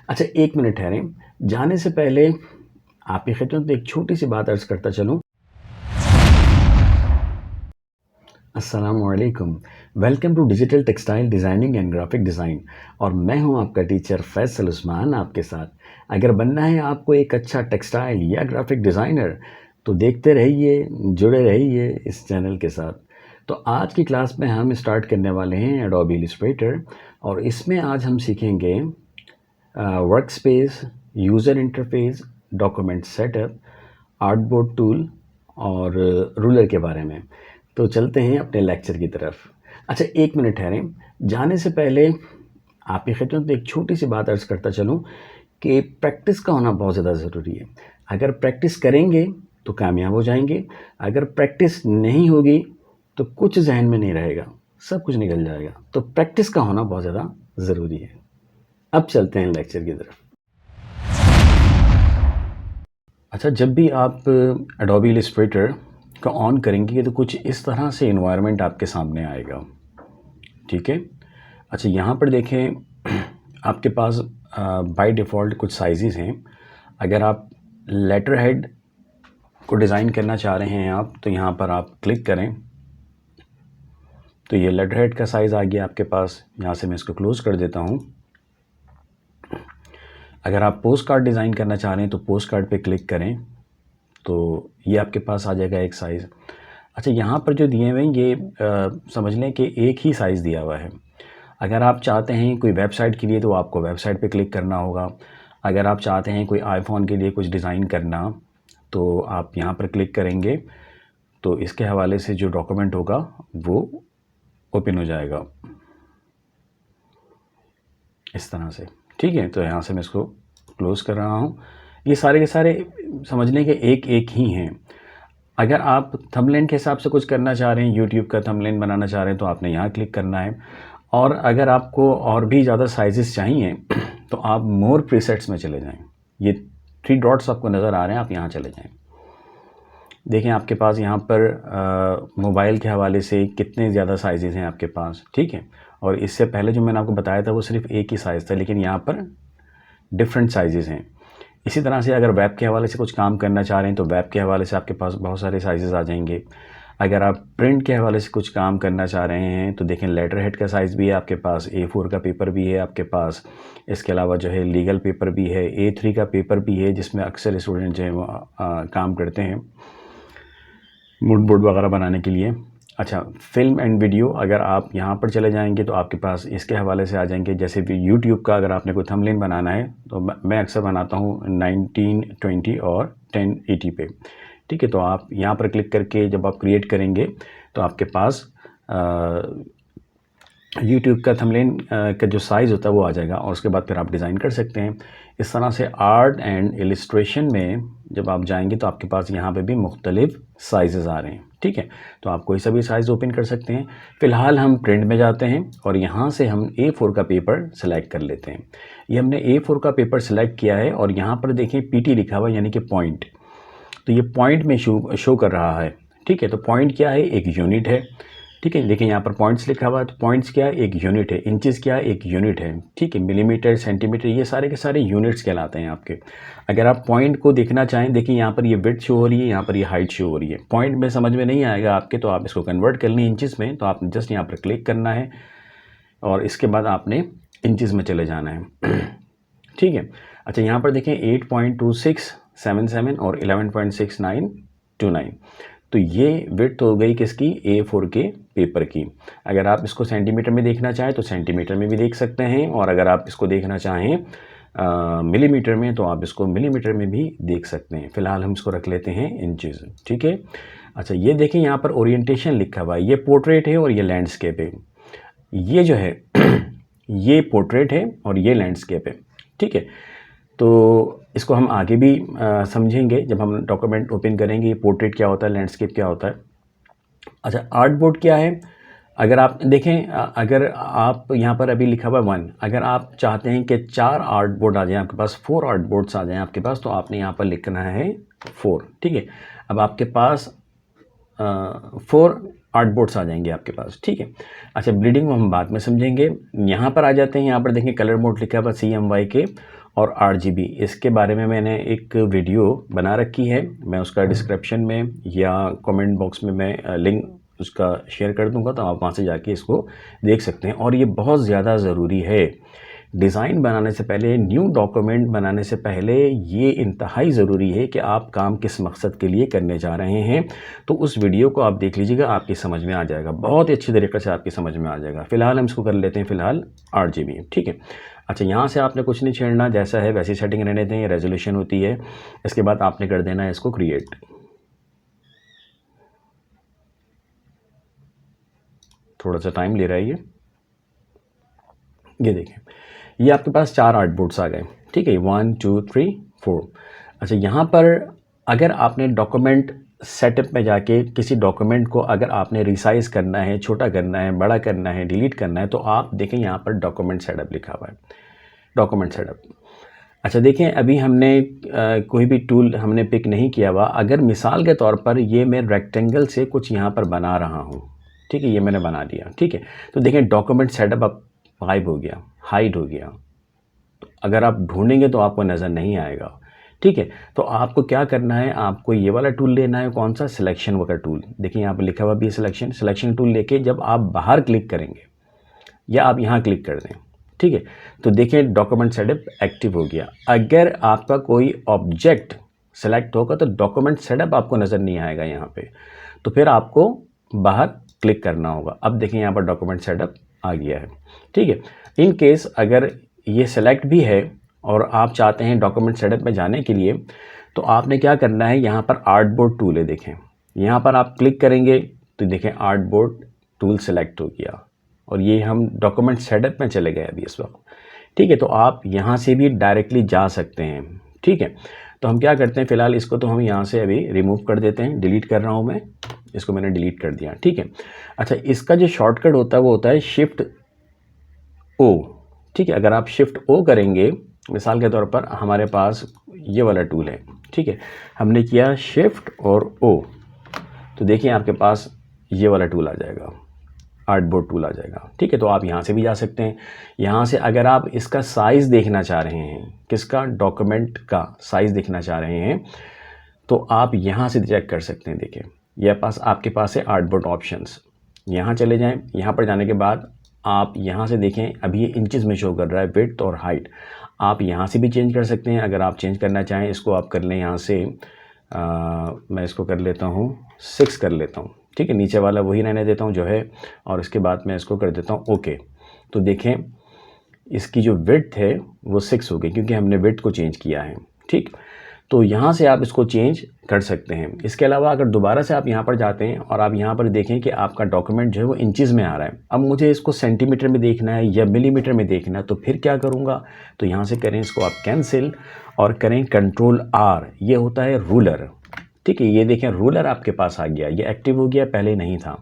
अच्छा, 1 मिनट ठहरें। जाने से पहले आपकी खिदमत में एक छोटी-सी बात अर्ज़ करता चलूँ। अस्सलामुअलैकुम। Welcome to digital textile designing and graphic design और मैं हूं आपका टीचर फैसल उस्मान आपके साथ। अगर बनना है आपको एक अच्छा टेक्सटाइल या ग्राफ़िक डिज़ाइनर तो देखते रहिए, जुड़े रहिए इस चैनल के साथ। तो आज की क्लास में हम स्टार्ट करने वाले हैं एडोबी इलस्ट्रेटर और इसमें आज हम सीखेंगे workspace, user interface, document setup, artboard tool और रूलर के बारे में। तो चलते हैं अपने लेक्चर की तरफ। अच्छा, 1 मिनट ठहरें। जाने से पहले आपकी खिदमत में एक छोटी-सी बात अर्ज़ करता चलूँ कि प्रैक्टिस का होना बहुत ज़्यादा ज़रूरी है। अगर प्रैक्टिस करेंगे तो कामयाब हो जाएंगे, अगर प्रैक्टिस नहीं होगी तो कुछ ज़हन में नहीं रहेगा, सब कुछ निकल जाएगा। तो प्रैक्टिस का होना बहुत ज़्यादा ज़रूरी है। अब चलते हैं लेक्चर की तरफ। अच्छा, जब भी आप एडोबी इलस्ट्रेटर का ऑन करेंगे तो कुछ इस तरह से इन्वायरमेंट आपके सामने आएगा, ठीक है। अच्छा, यहाँ पर देखें आपके पास बाय डिफ़ॉल्ट कुछ साइज़ेस हैं। अगर आप लेटर हेड को डिज़ाइन करना चाह रहे हैं आप तो यहाँ पर आप क्लिक करें तो ये लेटर हेड का साइज़ आ गया आपके पास। यहाँ से मैं इसको क्लोज़ कर देता हूँ। अगर आप पोस्ट कार्ड डिज़ाइन करना चाह रहे हैं तो पोस्ट कार्ड पे क्लिक करें तो ये आपके पास आ जाएगा एक साइज़। अच्छा, यहाँ पर जो दिए हुए हैं ये समझ लें कि एक ही साइज़ दिया हुआ है। अगर आप चाहते हैं कोई वेबसाइट के लिए तो आपको वेबसाइट पे क्लिक करना होगा। अगर आप चाहते हैं कोई आईफोन के लिए कुछ डिज़ाइन करना तो आप यहाँ पर क्लिक करेंगे तो इसके हवाले से जो डॉक्यूमेंट होगा वो ओपन हो जाएगा इस तरह से, ठीक है। तो यहाँ से मैं इसको क्लोज़ कर रहा हूँ। ये सारे के सारे समझ लें कि एक एक ही हैं। अगर आप थंबनेल के हिसाब से कुछ करना चाह रहे हैं, यूट्यूब का थंबनेल बनाना चाह रहे हैं तो आपने यहाँ क्लिक करना है। और अगर आपको और भी ज़्यादा साइजेस चाहिए तो आप मोर प्रीसेट्स में चले जाएं। ये 3 डॉट्स आपको नज़र आ रहे हैं, आप यहाँ चले जाएं। देखें आपके पास यहाँ पर मोबाइल के हवाले से कितने ज़्यादा साइजेस हैं आपके पास, ठीक है। और इससे पहले जो मैंने आपको बताया था वो सिर्फ एक ही साइज़ था, लेकिन यहाँ पर डिफरेंट साइजेस हैं। इसी तरह से अगर वेब के हवाले से कुछ काम करना चाह रहे हैं तो वेब के हवाले से आपके पास बहुत सारे साइज़ेस आ जाएंगे। अगर आप प्रिंट के हवाले से कुछ काम करना चाह रहे हैं तो देखें लेटर हेड का साइज़ भी है आपके पास, A4 का पेपर भी है आपके पास। इसके अलावा जो है लीगल पेपर भी है, A3 का पेपर भी है जिसमें अक्सर स्टूडेंट जो है वो काम करते हैं मूड बोर्ड वगैरह बनाने के लिए। अच्छा, फिल्म एंड वीडियो अगर आप यहाँ पर चले जाएंगे तो आपके पास इसके हवाले से आ जाएंगे। जैसे भी यूट्यूब का अगर आपने कोई थंबनेल बनाना है तो मैं अक्सर बनाता हूँ 1920 और 1080 पे, ठीक है। तो आप यहाँ पर क्लिक करके जब आप क्रिएट करेंगे तो आपके पास यूट्यूब का थंबनेल का जो साइज़ होता है वो आ जाएगा और उसके बाद फिर आप डिज़ाइन कर सकते हैं। इस तरह से आर्ट एंड इलस्ट्रेशन में जब आप जाएंगे तो आपके पास यहाँ पे भी मुख्तलिफ साइज़ेस आ रहे हैं, ठीक है। तो आप कोई सा भी साइज़ ओपन कर सकते हैं। फ़िलहाल हम प्रिंट में जाते हैं और यहाँ से हम A4 का पेपर सेलेक्ट कर लेते हैं। ये हमने A4 का पेपर सेलेक्ट किया है और यहाँ पर देखें PT लिखा हुआ यानी कि पॉइंट, तो ये पॉइंट में शो कर रहा है, ठीक है। तो पॉइंट क्या है, एक यूनिट है, ठीक है। देखिए यहाँ पर पॉइंट्स लिखा हुआ है तो पॉइंट्स क्या है, एक यूनिट है। इंचेस क्या है, एक यूनिट है, ठीक है। मिलीमीटर, सेंटीमीटर, ये सारे के सारे यूनिट्स कहलाते हैं आपके। अगर आप पॉइंट को देखना चाहें, देखिए यहाँ पर ये विड्थ शो हो रही है, यहाँ पर ये हाइट शो हो रही है। पॉइंट में समझ में नहीं आएगा आपके तो आप इसको कन्वर्ट कर लें इंचेस में, तो आपने जस्ट यहाँ पर क्लिक करना है और इसके बाद आपने इंचेस में चले जाना है, ठीक है। अच्छा, यहाँ पर देखें 8.2677 और 11.6929, तो ये विड्थ हो गई किसकी, A4 के पेपर की। अगर आप इसको सेंटीमीटर में देखना चाहें तो सेंटीमीटर में भी देख सकते हैं और अगर आप इसको देखना चाहें मिलीमीटर में तो आप इसको मिलीमीटर में भी देख सकते हैं। फ़िलहाल हम इसको रख लेते हैं इंचेस, ठीक है। अच्छा, ये देखें यहाँ पर ओरिएंटेशन लिखा हुआ है, ये पोर्ट्रेट है और ये लैंडस्केप है। ये जो है ये पोर्ट्रेट है और ये लैंडस्केप है, ठीक है। तो इसको हम आगे भी समझेंगे जब हम डॉक्यूमेंट ओपन करेंगे, पोर्ट्रेट क्या होता है, लैंडस्केप क्या होता है। अच्छा, आर्ट बोर्ड क्या है, अगर आप देखें अगर आप यहाँ पर अभी लिखा हुआ है 1, अगर आप चाहते हैं कि 4 आर्ट बोर्ड आ जाएँ आपके पास, 4 आर्ट बोर्ड्स आ जाएँ आपके पास, तो आपने यहाँ पर लिखना है 4, ठीक है। अब आपके पास 4 आर्ट बोर्ड्स आ जाएंगे आपके पास, ठीक है। अच्छा, ब्लीडिंग हम बाद में समझेंगे। यहाँ पर आ जाते हैं, यहाँ पर देखें कलर मोड लिखा हुआ CMYK और RGB, इसके बारे में मैंने एक वीडियो बना रखी है, मैं उसका डिस्क्रिप्शन में या कमेंट बॉक्स में मैं लिंक उसका शेयर कर दूंगा, तो आप वहाँ से जाके इसको देख सकते हैं। और ये बहुत ज़्यादा ज़रूरी है, डिज़ाइन बनाने से पहले, न्यू डॉक्यूमेंट बनाने से पहले ये इंतहाई ज़रूरी है कि आप काम किस मकसद के लिए करने जा रहे हैं। तो उस वीडियो को आप देख लीजिएगा, आपकी समझ में आ जाएगा, बहुत ही अच्छी तरीके से आपकी समझ में आ जाएगा। फ़िलहाल हम इसको कर लेते हैं फ़िलहाल RGB, ठीक है। अच्छा, यहाँ से आपने कुछ नहीं छेड़ना, जैसा है वैसी सेटिंग रहने दें, ये रेजोल्यूशन होती है। इसके बाद आपने कर देना है इसको क्रिएट। थोड़ा सा टाइम ले रहा है ये देखें, ये आपके पास 4 आर्टबोर्ड्स आ गए, ठीक है, 1 2 3 4। अच्छा, यहाँ पर अगर आपने डॉक्यूमेंट सेटअप में जाके किसी डॉक्यूमेंट को अगर आपने रिसाइज करना है, छोटा करना है, बड़ा करना है, डिलीट करना है, तो आप देखें यहाँ पर डॉक्यूमेंट सेटअप लिखा हुआ है, डॉक्यूमेंट सेटअप। अच्छा देखें, अभी हमने कोई भी टूल हमने पिक नहीं किया हुआ। अगर मिसाल के तौर पर ये मैं रेक्टेंगल से कुछ यहाँ पर बना रहा हूँ, ठीक है, ये मैंने बना दिया, ठीक है, तो देखें डॉक्यूमेंट सेटअप अब गायब हो गया, हाइड हो गया। तो अगर आप ढूंढेंगे तो आपको नज़र नहीं आएगा, ठीक है। तो आपको क्या करना है, आपको ये वाला टूल लेना है, कौन सा, सिलेक्शन वाला टूल। देखिए यहाँ पर लिखा हुआ भी सिलेक्शन टूल लेके जब आप बाहर क्लिक करेंगे या आप यहाँ क्लिक कर दें, ठीक है, तो देखें डॉक्यूमेंट सेटअप एक्टिव हो गया। अगर आपका कोई ऑब्जेक्ट सेलेक्ट होगा तो डॉक्यूमेंट सेटअप आपको नज़र नहीं आएगा यहाँ पे, तो फिर आपको बाहर क्लिक करना होगा। अब देखें यहाँ पर डॉक्यूमेंट सेटअप आ गया है, ठीक है। इन केस अगर ये सेलेक्ट भी है और आप चाहते हैं डॉक्यूमेंट सेटअप में जाने के लिए, तो आपने क्या करना है, यहाँ पर आर्टबोर्ड टूल है, देखें यहाँ पर आप क्लिक करेंगे तो देखें आर्टबोर्ड टूल सेलेक्ट हो गया और ये हम डॉक्यूमेंट सेटअप में चले गए अभी इस वक्त, ठीक है। तो आप यहाँ से भी डायरेक्टली जा सकते हैं, ठीक है। तो हम क्या करते हैं, फ़िलहाल इसको तो हम यहाँ से अभी रिमूव कर देते हैं, डिलीट कर रहा हूँ मैं, इसको मैंने डिलीट कर दिया, ठीक है। अच्छा, इसका जो शॉर्टकट होता है वो होता है शिफ्ट O, ठीक है। अगर आप शिफ्ट O करेंगे, मिसाल के तौर पर हमारे पास ये वाला टूल है, ठीक है, हमने किया शिफ्ट और O, तो देखिए आपके पास ये वाला टूल आ जाएगा, आर्टबोर्ड टूल आ जाएगा, ठीक है। तो आप यहाँ से भी जा सकते हैं। यहाँ से अगर आप इसका साइज़ देखना चाह रहे हैं, किसका, डॉक्यूमेंट का साइज़ देखना चाह रहे हैं, तो आप यहाँ से चेक कर सकते हैं। देखिए ये पास आपके पास है आर्टबोर्ड ऑप्शंस, यहाँ चले जाएं। यहाँ पर जाने के बाद आप यहाँ से देखें, अभी ये इंचेस में शो कर रहा है विड्थ और हाइट, आप यहाँ से भी चेंज कर सकते हैं। अगर आप चेंज करना चाहें, इसको आप कर लें यहाँ से, मैं इसको कर लेता हूँ 6 कर लेता हूँ, ठीक है, नीचे वाला वही रहने देता हूँ जो है, और इसके बाद मैं इसको कर देता हूँ ओके। तो देखें इसकी जो विड्थ है वो 6 हो गई क्योंकि हमने विड्थ को चेंज किया है, ठीक। तो यहाँ से आप इसको चेंज कर सकते हैं। इसके अलावा अगर दोबारा से आप यहाँ पर जाते हैं और आप यहाँ पर देखें कि आपका डॉक्यूमेंट जो है वो इंचेस में आ रहा है, अब मुझे इसको सेंटीमीटर में देखना है या मिलीमीटर में देखना है, तो फिर क्या करूँगा, तो यहाँ से करें इसको आप कैंसिल और करें कंट्रोल R, ये होता है रूलर, ठीक है। ये देखें रूलर आपके पास आ गया, ये एक्टिव हो गया, पहले नहीं था।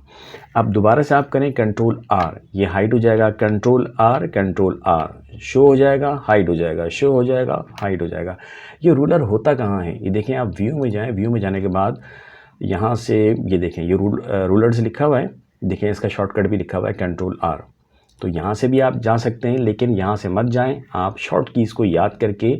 अब दोबारा से आप करें कंट्रोल R, ये हाइड हो जाएगा, कंट्रोल R शो हो जाएगा, हाइड हो जाएगा, शो हो जाएगा, हाइड हो जाएगा। ये रूलर होता कहाँ है, ये देखें, आप व्यू में जाएं, व्यू में जाने के बाद यहाँ से ये देखें, ये रूलर से लिखा हुआ है, देखें इसका शॉर्टकट भी लिखा हुआ है कंट्रोल R। तो यहाँ से भी आप जा सकते हैं, लेकिन यहाँ से मत जाएं, आप शॉर्ट कीज़ को याद करके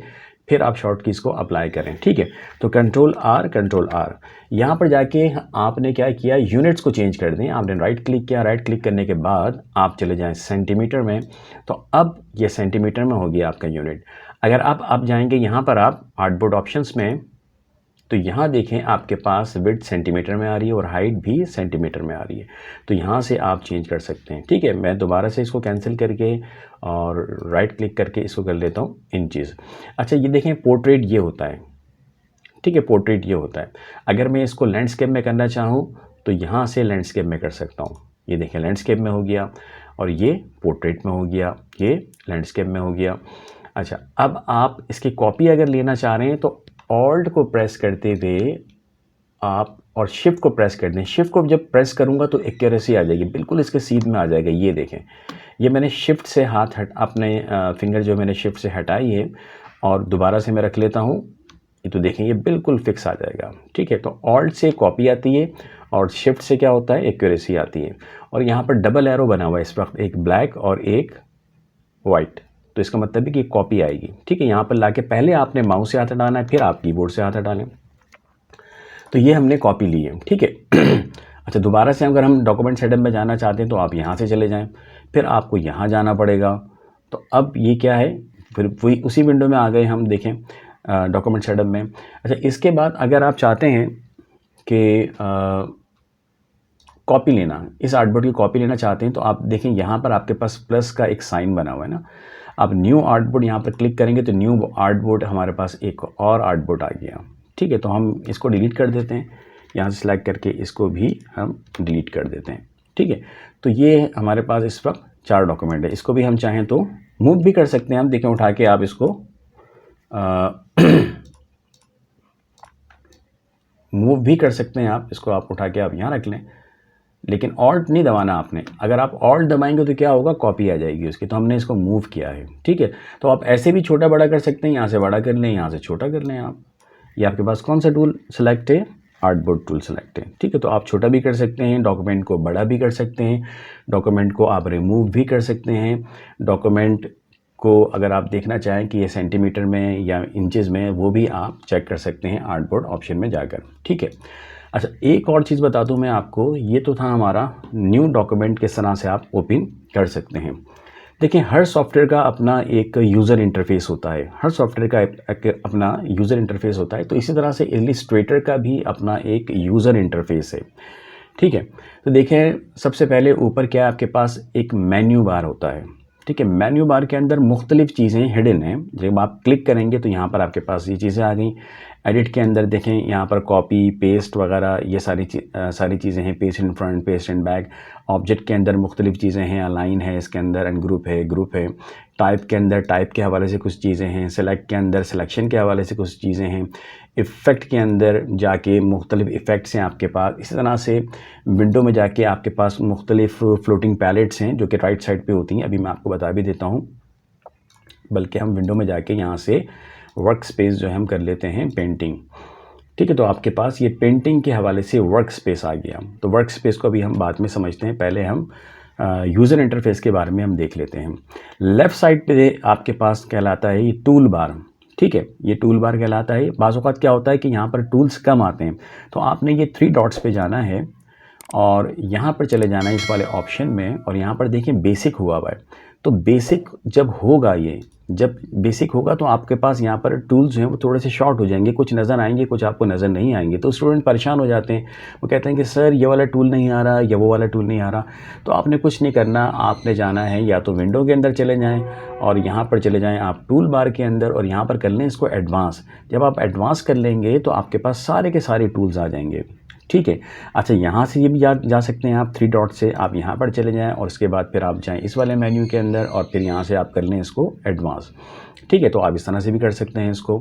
फिर आप शॉर्ट कीज़ को अप्लाई करें, ठीक है। तो कंट्रोल R, यहाँ पर जाके आपने क्या किया, यूनिट्स को चेंज कर दें। आपने राइट क्लिक किया, राइट क्लिक करने के बाद आप चले जाएं सेंटीमीटर में, तो अब ये सेंटीमीटर में हो गया आपका यूनिट। अगर आप जाएंगे यहाँ पर आप आर्टबोर्ड ऑप्शंस में, तो यहाँ देखें आपके पास विड्थ सेंटीमीटर में आ रही है और हाइट भी सेंटीमीटर में आ रही है, तो यहाँ से आप चेंज कर सकते हैं, ठीक है। मैं दोबारा से इसको कैंसिल करके और राइट क्लिक करके इसको कर लेता हूँ इंचेस। अच्छा, ये देखें पोर्ट्रेट ये होता है, ठीक है, पोर्ट्रेट ये होता है। अगर मैं इसको लैंडस्केप में करना चाहूँ तो यहाँ से लैंडस्केप में कर सकता हूँ, ये देखें लैंडस्केप में हो गया, और ये पोर्ट्रेट में हो गया, ये लैंडस्केप में हो गया। अच्छा, अब आप इसकी कॉपी अगर लेना चाह रहे हैं तो ऑल्ट को प्रेस करते हुए आप और शिफ्ट को प्रेस कर दें। शिफ्ट को जब प्रेस करूंगा तो एक्यूरेसी आ जाएगी, बिल्कुल इसके सीध में आ जाएगा। ये देखें, ये मैंने शिफ्ट से हाथ अपने फिंगर जो मैंने शिफ्ट से हटाई है और दोबारा से मैं रख लेता हूँ, ये तो देखें ये बिल्कुल फिक्स आ जाएगा, ठीक है। तो ऑल्ट से कॉपी आती है और शिफ्ट से क्या होता है, एक्यूरेसी आती है। और यहाँ पर डबल एरो बना हुआ है इस वक्त, एक ब्लैक और एक वाइट, तो इसका मतलब है कि कॉपी आएगी। ठीक है, यहाँ पर लाके पहले आपने माउस से हाथ हटाना है, फिर आप कीबोर्ड से हाथ हटालें। तो ये हमने कॉपी ली है। ठीक है। अच्छा, दोबारा से अगर हम डॉक्यूमेंट सेटअप में जाना चाहते हैं तो आप यहाँ से चले जाएं, फिर आपको यहाँ जाना पड़ेगा। तो अब ये क्या है, फिर वही उसी विंडो में आ गए हम, देखें डॉक्यूमेंट सेटअप में। अच्छा, इसके बाद अगर आप चाहते हैं कि कॉपी लेना, इस आर्टबोर्ड की कॉपी लेना चाहते हैं, तो आप देखें यहाँ पर आपके पास प्लस का एक साइन बना हुआ है ना। आप न्यू आर्टबोर्ड यहाँ पर क्लिक करेंगे तो न्यू आर्टबोर्ड हमारे पास एक और आर्टबोर्ड आ गया। ठीक है, तो हम इसको डिलीट कर देते हैं, यहाँ से सिलेक्ट करके इसको भी हम डिलीट कर देते हैं। ठीक है, तो ये हमारे पास इस वक्त 4 डॉक्यूमेंट है। इसको भी हम चाहें तो मूव भी कर सकते हैं। हम देखें, उठा के आप इसको मूव भी कर सकते हैं। आप इसको आप उठा के आप यहाँ रख लें, लेकिन ऑल्ट नहीं दबाना आपने। अगर आप ऑल्ट दबाएंगे तो क्या होगा, कॉपी आ जाएगी उसकी। तो हमने इसको मूव किया है। ठीक है, तो आप ऐसे भी छोटा बड़ा कर सकते हैं, यहाँ से बड़ा कर लें, यहाँ से छोटा कर लें आप। ये आपके पास कौन सा टूल सेलेक्ट है, आर्टबोर्ड टूल सेलेक्ट है। ठीक है, तो आप छोटा भी कर सकते हैं, डॉक्यूमेंट को बड़ा भी कर सकते हैं, डॉक्यूमेंट को आप रिमूव भी कर सकते हैं। डॉक्यूमेंट को अगर आप देखना चाहें कि ये सेंटीमीटर में या इंचेस में, वो भी आप चेक कर सकते हैं आर्टबोर्ड ऑप्शन में जाकर। ठीक है। अच्छा, एक और चीज़ बता दूं मैं आपको, ये तो था हमारा न्यू डॉक्यूमेंट किस तरह से आप ओपन कर सकते हैं। देखिए, हर सॉफ्टवेयर का अपना एक यूज़र इंटरफेस होता है, हर सॉफ्टवेयर का अपना यूज़र इंटरफेस होता है। तो इसी तरह से इलस्ट्रेटर का भी अपना एक यूज़र इंटरफेस है। ठीक है, तो देखें, सबसे पहले ऊपर क्या है, आपके पास एक मेन्यू बार होता है। ठीक है, मेन्यू बार के अंदर मुख्तलिफ़ चीज़ें हिडन हैं। जब आप क्लिक करेंगे तो यहाँ पर आपके पास ये चीज़ें आ गई। एडिट के अंदर देखें, यहाँ पर कॉपी पेस्ट वगैरह ये सारी चीज़ें हैं, paste in front, paste in back. Object के अंदर मुख्तलिफ़ चीज़ें हैं, अलाइन है इसके अंदर, एंड ग्रुप है। टाइप के अंदर टाइप के हवाले से कुछ चीज़ें हैं, सेलेक्ट के अंदर सिलेक्शन के हवाले से कुछ चीज़ें हैं, इफ़ेक्ट के अंदर जाके मुख्तलिफ़ इफ़ेक्ट्स हैं आपके पास। इसी तरह से विंडो में जाके आपके पास मुख्तलिफ़ फ्लोटिंग पैलेट्स हैं जो कि राइट साइड पे होती हैं। अभी मैं आपको बता भी देता हूँ, बल्कि हम विंडो में जाके यहाँ से वर्क स्पेस जो है हम कर लेते हैं पेंटिंग। ठीक है, तो आपके पास ये पेंटिंग के हवाले से वर्क स्पेस आ गया। तो वर्क स्पेस को अभी हम बाद में समझते हैं, पहले हम यूज़र इंटरफेस के बारे में हम देख लेते हैं। लेफ़्ट साइड पे आपके पास कहलाता है ये टूल बार। ठीक है, ये टूल बार कहलाता है। बाज़ औक़ात क्या होता है कि यहाँ पर टूल्स कम आते हैं, तो आपने ये 3 डॉट्स पे जाना है और यहाँ पर चले जाना है इस वाले ऑप्शन में, और यहाँ पर देखें बेसिक हुआ है। तो बेसिक जब होगा, जब बेसिक होगा तो आपके पास यहाँ पर टूल्स जो हैं वो थोड़े से शॉर्ट हो जाएंगे, कुछ नज़र आएंगे, कुछ आपको नज़र नहीं आएंगे। तो स्टूडेंट परेशान हो जाते हैं, वो कहते हैं कि सर ये वाला टूल नहीं आ रहा या वो वाला टूल नहीं आ रहा। तो आपने कुछ नहीं करना, आपने जाना है या तो विंडो के अंदर चले जाएँ और यहाँ पर चले जाएँ आप टूल बार के अंदर, और यहाँ पर कर लें इसको एडवांस। जब आप एडवांस कर लेंगे तो आपके पास सारे के सारे टूल्स आ जाएंगे। ठीक है। अच्छा, यहाँ से ये भी जा सकते हैं आप 3 डॉट से, आप यहाँ पर चले जाएं और उसके बाद फिर आप जाएं इस वाले मेन्यू के अंदर और फिर यहाँ से आप कर लें इसको एडवांस। ठीक है, तो आप इस तरह से भी कर सकते हैं इसको,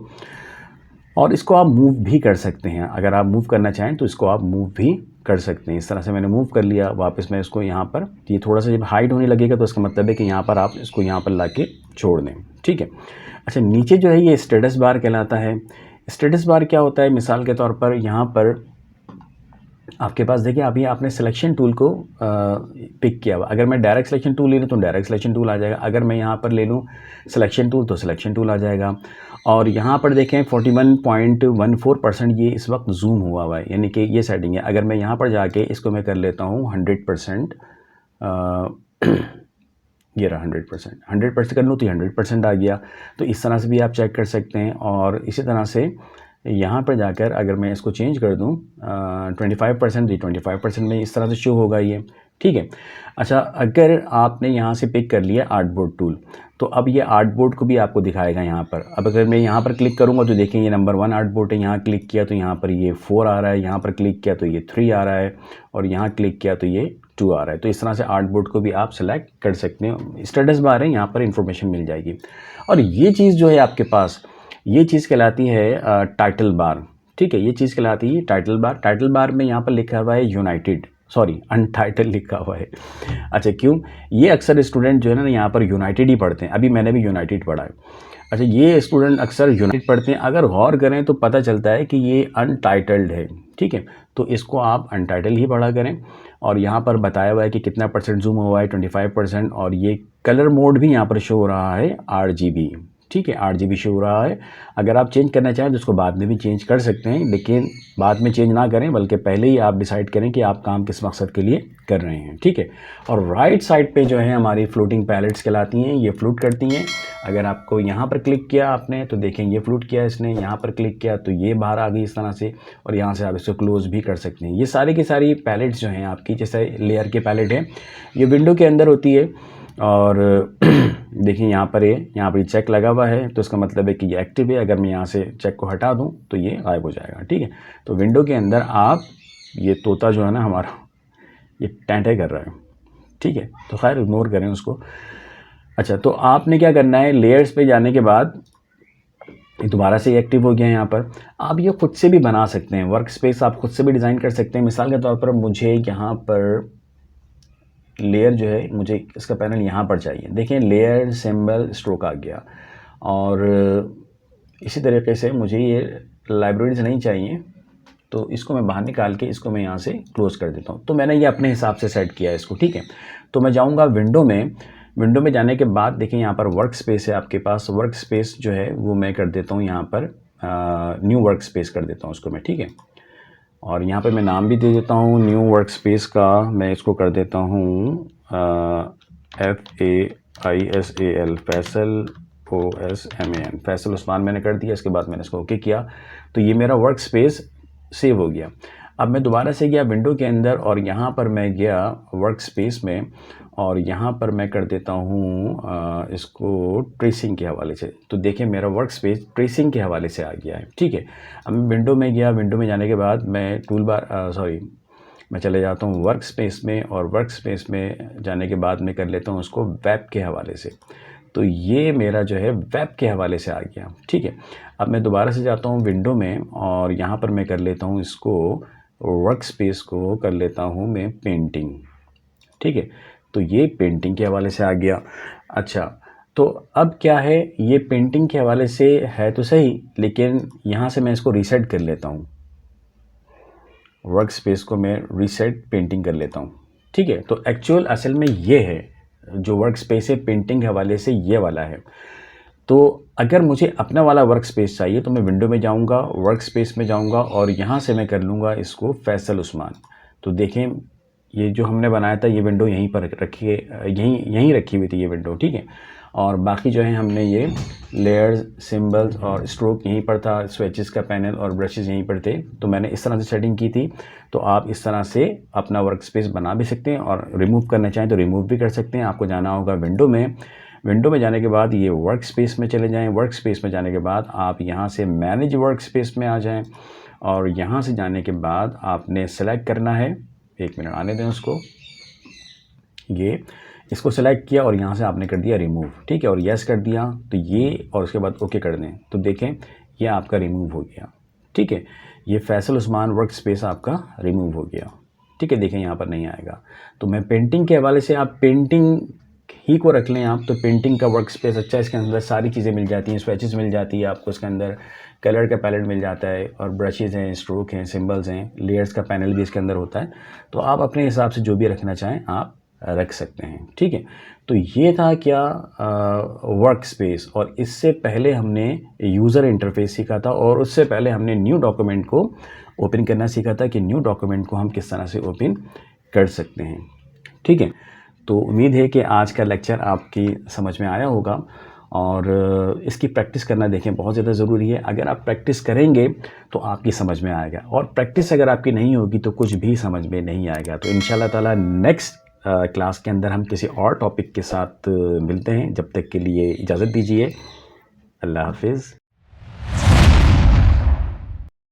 और इसको आप मूव भी कर सकते हैं। अगर आप मूव करना चाहें तो इसको आप मूव भी कर सकते हैं। इस तरह से मैंने मूव कर लिया, वापस मैं इसको यहाँ पर, ये थोड़ा सा जब हाइड होने लगेगा तो इसका मतलब है कि यहाँ पर आप इसको यहाँ पर ला के छोड़ दें। ठीक है। अच्छा, नीचे जो है ये स्टेटस बार कहलाता है। स्टेटस बार क्या होता है, मिसाल के तौर पर यहाँ पर आपके पास देखिए, अभी आपने सिलेक्शन टूल को पिक किया हुआ। अगर मैं डायरेक्ट सिलेक्शन टूल ले लूँ तो डायरेक्ट सिलेक्शन टूल आ जाएगा, अगर मैं यहाँ पर ले लूँ सिलेक्शन टूल तो सिलेक्शन टूल आ जाएगा। और यहाँ पर देखें 41.14% ये इस वक्त जूम हुआ है, यानी कि ये सेटिंग है। अगर मैं यहाँ पर जाके इसको मैं कर लेता हूँ 100%, ये रहा 100% कर लूँ तो 100% आ गया। तो इस तरह से भी आप चेक कर सकते हैं। और इसी तरह से यहाँ पर जाकर अगर मैं इसको चेंज कर दूँ 25%, तो 25% में इस तरह से शो होगा ये। ठीक है। अच्छा, अगर आपने यहाँ से पिक कर लिया आर्टबोर्ड टूल, तो अब ये आर्टबोर्ड को भी आपको दिखाएगा यहाँ पर। अब अगर मैं यहाँ पर क्लिक करूँगा तो देखें ये नंबर 1 आर्टबोर्ड है। यहाँ क्लिक किया तो यहाँ पर ये 4 आ रहा है, यहाँ पर क्लिक किया तो ये 3 आ रहा है, और यहाँ क्लिक किया तो ये 2 आ रहा है। तो इस तरह से आर्टबोर्ड को भी आप सेलेक्ट कर सकते हैं। स्टेटस बार है, यहाँ पर इंफॉर्मेशन मिल जाएगी। और ये चीज़ जो है आपके पास, ये चीज़ कहलाती है टाइटल बार। ठीक है, ये चीज़ कहलाती है टाइटल बार। टाइटल बार में यहाँ पर लिखा हुआ है अनटाइटल लिखा हुआ है। अच्छा, क्यों? ये अक्सर स्टूडेंट जो है ना यहाँ पर यूनाइटेड ही पढ़ते हैं। अभी मैंने भी यूनाइटेड पढ़ा है। अच्छा, ये स्टूडेंट अक्सर यूनाइटेड पढ़ते हैं। अगर गौर करें तो पता चलता है कि ये अनटाइटल्ड है। ठीक है, तो इसको आप अनटाइटल ही पढ़ा करें। और यहाँ पर बताया हुआ है कि कितना परसेंट जूम हुआ है, 25%, और ये कलर मोड भी यहाँ पर शो हो रहा है RGB, ठीक है, RGB शो हो रहा है। अगर आप चेंज करना चाहें तो उसको बाद में भी चेंज कर सकते हैं, लेकिन बाद में चेंज ना करें, बल्कि पहले ही आप डिसाइड करें कि आप काम किस मकसद के लिए कर रहे हैं, ठीक है। और राइट साइड पे जो है हमारी फ्लोटिंग पैलेट्स कहलाती हैं, ये फ्लूट करती हैं। अगर आपको यहाँ पर क्लिक किया आपने तो देखें ये फ्लूट किया इसने, यहाँ पर क्लिक किया तो ये बाहर आ गई इस तरह से, और यहाँ से आप इसको क्लोज भी कर सकते हैं। ये सारी की सारी पैलेट्स जो हैं आपकी, जैसे लेयर के पैलेट है, ये विंडो के अंदर होती है। और देखिए यहाँ पर चेक लगा हुआ है, तो इसका मतलब है कि ये एक्टिव है। अगर मैं यहाँ से चेक को हटा दूँ तो ये गायब हो जाएगा, ठीक है। तो विंडो के अंदर आप, ये तोता जो है ना हमारा, ये टैंटे कर रहा है, ठीक है, तो खैर इग्नोर करें उसको। अच्छा, तो आपने क्या करना है, लेयर्स पे जाने के बाद ये दोबारा से एक्टिव हो गया है। यहाँ पर आप ये खुद से भी बना सकते हैं, वर्क स्पेस आप खुद से भी डिज़ाइन कर सकते हैं। मिसाल के तौर पर मुझे यहाँ पर लेयर जो है, मुझे इसका पैनल यहाँ पर चाहिए, देखें लेयर सिंबल स्ट्रोक आ गया। और इसी तरीके से मुझे ये लाइब्रेरीज नहीं चाहिए, तो इसको मैं बाहर निकाल के इसको मैं यहाँ से क्लोज़ कर देता हूँ। तो मैंने ये अपने हिसाब से सेट किया है इसको, ठीक है। तो मैं जाऊँगा विंडो में जाने के बाद देखें यहाँ पर वर्क स्पेस है आपके पास। वर्क स्पेस जो है वो मैं कर देता हूँ यहाँ पर न्यू वर्क स्पेस कर देता हूँ उसको मैं, ठीक है। और यहाँ पे मैं नाम भी दे देता हूँ न्यू वर्क स्पेस का, मैं इसको कर देता हूँ FAISAL, फैसल OSMAN, फैसल उस्मान मैंने कर दिया। इसके बाद मैंने इसको ओके किया, तो ये मेरा वर्क स्पेस सेव हो गया। अब मैं दोबारा से गया विंडो के अंदर और यहाँ पर मैं गया वर्क स्पेस में, और यहाँ पर मैं कर देता हूँ इसको ट्रेसिंग के हवाले से। तो देखें मेरा वर्क स्पेस ट्रेसिंग के हवाले से आ गया है, ठीक है। अब मैं विंडो में गया, विंडो में जाने के बाद मैं मैं चले जाता हूँ वर्क स्पेस में, और वर्क स्पेस में जाने के बाद मैं कर लेता हूँ उसको वेब के हवाले से। तो ये मेरा जो है वेब के हवाले से आ गया, ठीक है। अब मैं दोबारा से जाता हूँ विंडो में, और यहाँ पर मैं कर लेता हूँ इसको वर्क स्पेस को कर लेता हूँ मैं पेंटिंग, ठीक है। तो ये पेंटिंग के हवाले से आ गया। अच्छा, तो अब क्या है, ये पेंटिंग के हवाले से है तो सही, लेकिन यहाँ से मैं इसको रीसेट कर लेता हूँ, वर्क स्पेस को मैं रीसेट पेंटिंग कर लेता हूँ, ठीक है। तो एक्चुअल असल में ये है जो वर्क स्पेस है, पेंटिंग के हवाले से ये वाला है। तो अगर मुझे अपना वाला वर्क स्पेस चाहिए तो मैं विंडो में जाऊंगा, वर्क स्पेस में जाऊंगा, और यहाँ से मैं कर लूँगा इसको फैसल उस्मान। तो देखें ये जो हमने बनाया था ये विंडो यहीं पर रखी है, यहीं रखी हुई थी ये विंडो, ठीक है। और बाकी जो है हमने ये लेयर्स, सिंबल्स और स्ट्रोक यहीं पर था, स्विचेस का पैनल और ब्रशेस यहीं पर थे। तो मैंने इस तरह से सेटिंग की थी। तो आप इस तरह से अपना वर्क स्पेस बना भी सकते हैं, और रिमूव करना चाहें तो रिमूव भी कर सकते हैं। आपको जाना होगा विंडो में, विंडो में जाने के बाद ये वर्क स्पेस में चले जाएं। वर्क स्पेस में जाने के बाद आप यहाँ से मैनेज वर्क स्पेस में आ जाएं, और यहाँ से जाने के बाद आपने सेलेक्ट करना है, 1 मिनट आने दें उसको, ये इसको सेलेक्ट किया और यहाँ से आपने कर दिया रिमूव, ठीक है, और यस कर दिया। तो ये, और उसके बाद ओके कर दें, तो देखें ये आपका रिमूव हो गया, ठीक है। ये फैसल उस्मान वर्क स्पेस आपका रिमूव हो गया, ठीक है। देखें यहाँ पर नहीं आएगा। तो मैं पेंटिंग के हवाले से, आप पेंटिंग ही को रख लें आप, तो पेंटिंग का वर्क स्पेस अच्छा है। इसके अंदर सारी चीज़ें मिल जाती हैं, स्वेचेस मिल जाती है आपको, इसके अंदर कलर का पैलेट मिल जाता है, और ब्रशेज़ हैं, स्ट्रोक हैं, सिंबल्स हैं, लेयर्स का पैनल भी इसके अंदर होता है। तो आप अपने हिसाब से जो भी रखना चाहें आप रख सकते हैं, ठीक है। तो ये था क्या वर्क स्पेस, और इससे पहले हमने यूज़र इंटरफेस सीखा था, और उससे पहले हमने न्यू डॉक्यूमेंट को ओपन करना सीखा था कि न्यू डॉक्यूमेंट को हम किस तरह से ओपन कर सकते हैं, ठीक है। तो उम्मीद है कि आज का लेक्चर आपकी समझ में आया होगा, और इसकी प्रैक्टिस करना देखें बहुत ज़्यादा ज़रूरी है। अगर आप प्रैक्टिस करेंगे तो आपकी समझ में आएगा, और प्रैक्टिस अगर आपकी नहीं होगी तो कुछ भी समझ में नहीं आएगा। तो इंशाल्लाह ताला नेक्स्ट क्लास के अंदर हम किसी और टॉपिक के साथ मिलते हैं। जब तक के लिए इजाज़त दीजिए, अल्लाह हाफिज़।